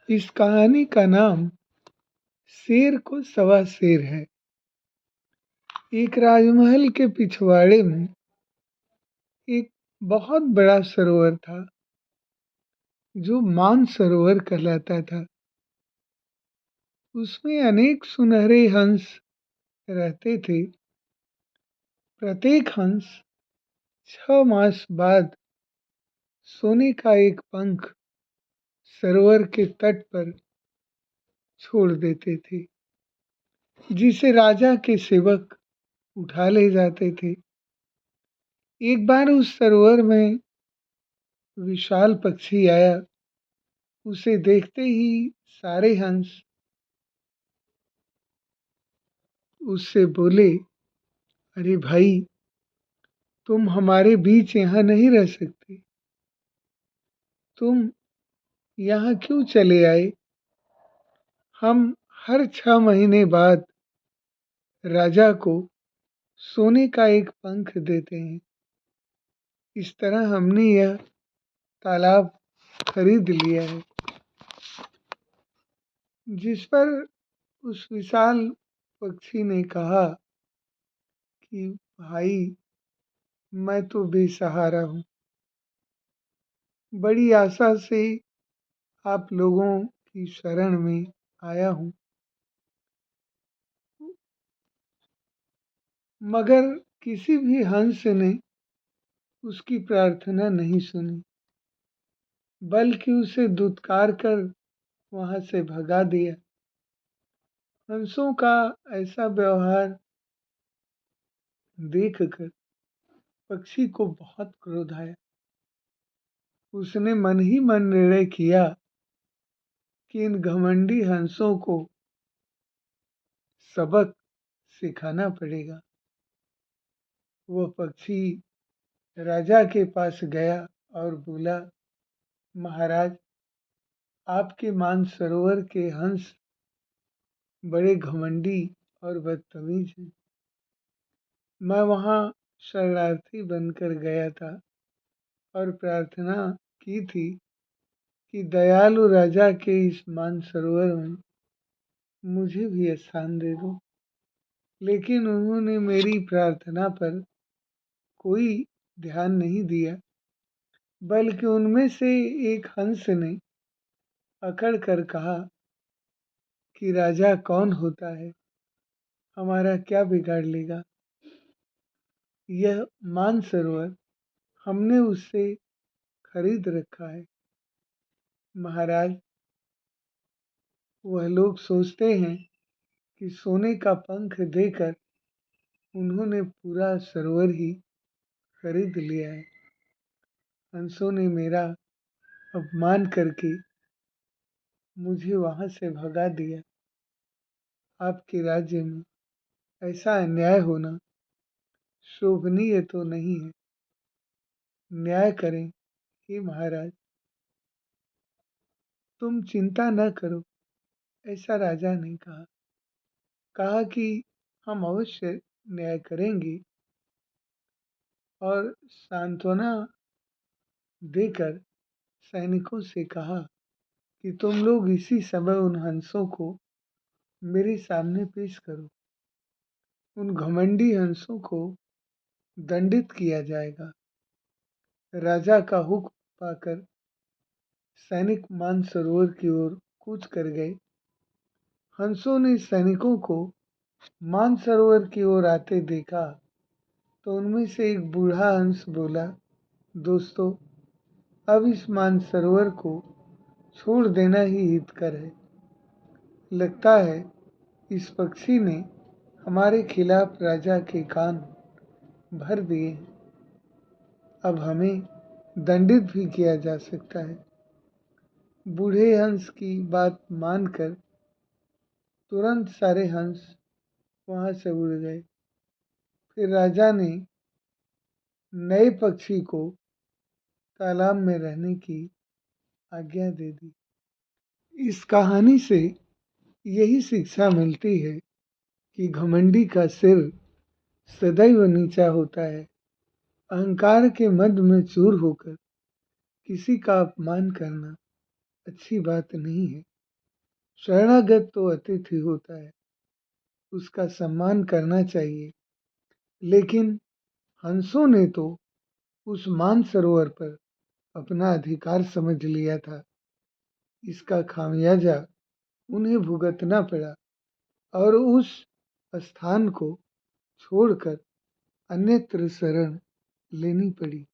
इस कहानी का नाम शेर को सवा शेर है। एक राजमहल के पिछवाड़े में एक बहुत बड़ा सरोवर था, जो मान सरोवर कहलाता था। उसमें अनेक सुनहरे हंस रहते थे। प्रत्येक हंस 6 मास बाद सोने का एक पंख सरोवर के तट पर छोड़ देते थे, जिसे राजा के सेवक उठा ले जाते थे। एक बार उस सरोवर में विशाल पक्षी आया। उसे देखते ही सारे हंस उससे बोले, अरे भाई, तुम हमारे बीच यहाँ नहीं रह सकते। तुम यहाँ क्यों चले आए? हम हर 6 महीने बाद राजा को सोने का एक पंख देते हैं। इस तरह हमने यह तालाब खरीद लिया है। जिस पर उस विशाल पक्षी ने कहा कि भाई, मैं तो बेसहारा हूँ। बड़ी आशा से आप लोगों की शरण में आया हूँ, मगर किसी भी हंस ने उसकी प्रार्थना नहीं सुनी, बल्कि उसे दुत्कार कर वहाँ से भगा दिया। हंसों का ऐसा व्यवहार देखकर पक्षी को बहुत क्रोध आया। उसने मन ही मन निर्णय किया कि इन घमंडी हंसों को सबक सिखाना पड़ेगा। वह पक्षी राजा के पास गया और बोला, महाराज, आपके मानसरोवर के हंस बड़े घमंडी और बदतमीज हैं। मैं वहाँ शरणार्थी बनकर गया था और प्रार्थना की थी कि दयालु राजा के इस मानसरोवर में मुझे भी स्थान दे दो, लेकिन उन्होंने मेरी प्रार्थना पर कोई ध्यान नहीं दिया, बल्कि उनमें से एक हंस ने अकड़ कर कहा कि राजा कौन होता है, हमारा क्या बिगाड़ लेगा। यह मानसरोवर हमने उससे खरीद रखा है। महाराज, वह लोग सोचते हैं कि सोने का पंख देकर उन्होंने पूरा सरोवर ही खरीद लिया है। हंसों ने मेरा अपमान करके मुझे वहाँ से भगा दिया। आपके राज्य में ऐसा अन्याय होना शोभनीय तो नहीं है। न्याय करें हे महाराज। तुम चिंता न करो, ऐसा राजा ने कहा। कहा कि हम अवश्य न्याय करेंगे, और सांत्वना देकर सैनिकों से कहा कि तुम लोग इसी समय उन हंसों को मेरे सामने पेश करो। उन घमंडी हंसों को दंडित किया जाएगा। राजा का हुक्म पाकर सैनिक मानसरोवर की ओर कूच कर गए। हंसों ने सैनिकों को मानसरोवर की ओर आते देखा तो उनमें से एक बूढ़ा हंस बोला, दोस्तों, अब इस मानसरोवर को छोड़ देना ही हितकर है। लगता है इस पक्षी ने हमारे खिलाफ राजा के कान भर दिए हैं। अब हमें दंडित भी किया जा सकता है। बूढ़े हंस की बात मानकर तुरंत सारे हंस वहाँ से उड़ गए। फिर राजा ने नए पक्षी को तालाब में रहने की आज्ञा दे दी। इस कहानी से यही शिक्षा मिलती है कि घमंडी का सिर सदैव नीचा होता है। अहंकार के मद में चूर होकर किसी का अपमान करना अच्छी बात नहीं है। शरणागत तो अतिथि होता है, उसका सम्मान करना चाहिए, लेकिन हंसों ने तो उस मानसरोवर पर अपना अधिकार समझ लिया था। इसका खामियाजा उन्हें भुगतना पड़ा और उस स्थान को छोड़कर अन्यत्र शरण लेनी पड़ी।